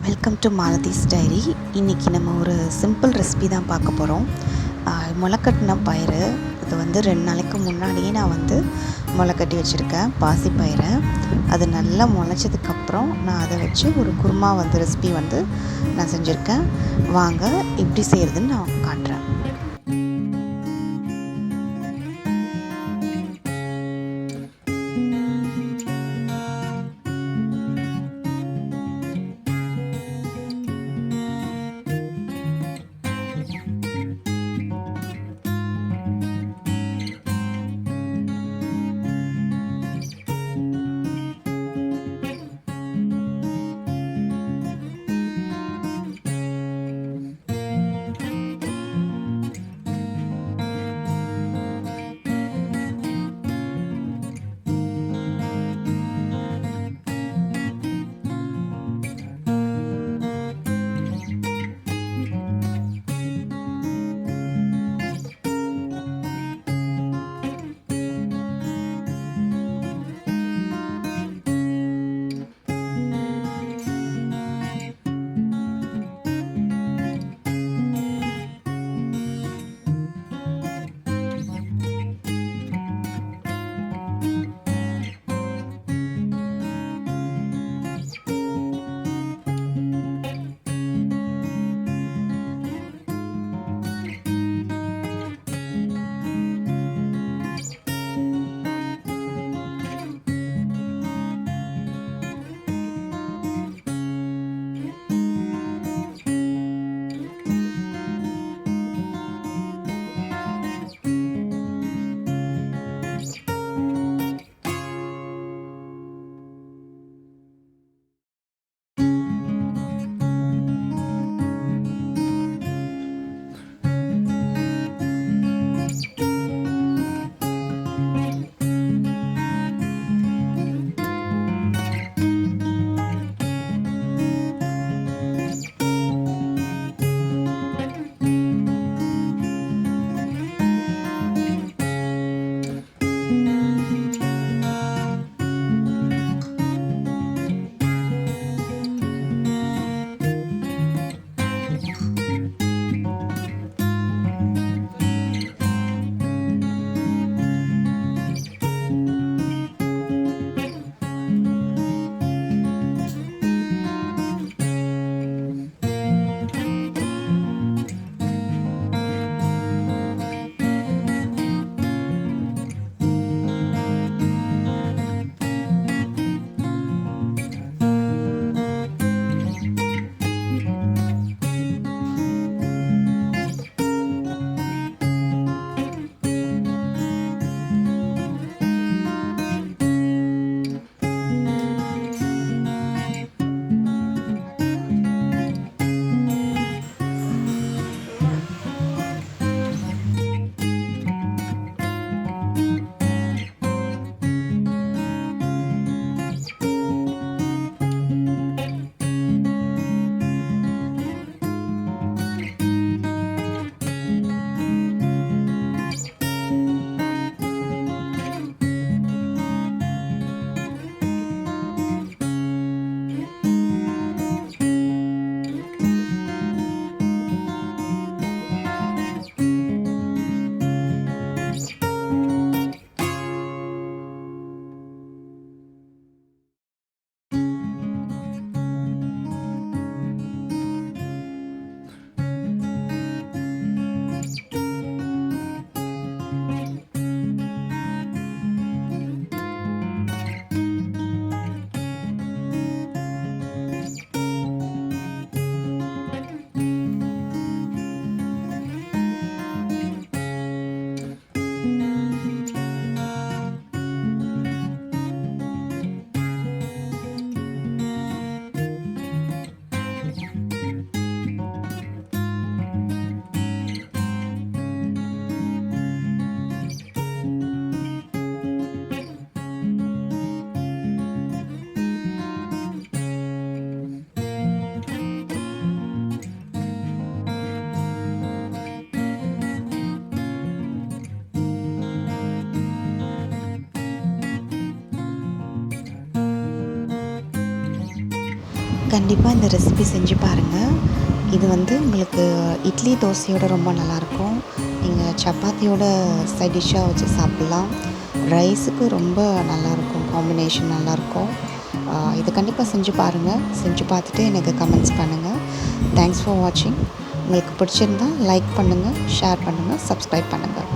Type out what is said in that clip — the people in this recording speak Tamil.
Welcome to மாலதிஸ் diary. இன்றைக்கி நம்ம ஒரு சிம்பிள் ரெசிபி தான் பார்க்க போகிறோம். முளைக்கட்டின பயிறு இது 2 நாளைக்கு முன்னாடியே நான் முளைக்கட்டி வச்சுருக்கேன் பாசிப்பயிரை. அது நல்லா முளைச்சதுக்கப்புறம் நான் அதை வச்சு ஒரு குருமா ரெசிபி நான் செஞ்சுருக்கேன். வாங்க எப்படி செய்கிறதுன்னு நான் காட்டுறேன். கண்டிப்பாக இந்த ரெசிபி செஞ்சு பாருங்கள். இது வந்து உங்களுக்கு இட்லி தோசையோட ரொம்ப நல்லாயிருக்கும். நீங்கள் சப்பாத்தியோட சைட் டிஷ்ஷாக வச்சு சாப்பிட்லாம். ரைஸுக்கு ரொம்ப நல்லாயிருக்கும், காம்பினேஷன் நல்லாயிருக்கும். இது கண்டிப்பாக செஞ்சு பாருங்கள். செஞ்சு பார்த்துட்டு எனக்கு கமெண்ட்ஸ் பண்ணுங்கள். தேங்க்ஸ் ஃபார் வாட்சிங். உங்களுக்கு பிடிச்சிருந்தா லைக் பண்ணுங்கள், ஷேர் பண்ணுங்கள், சப்ஸ்கிரைப் பண்ணுங்கள்.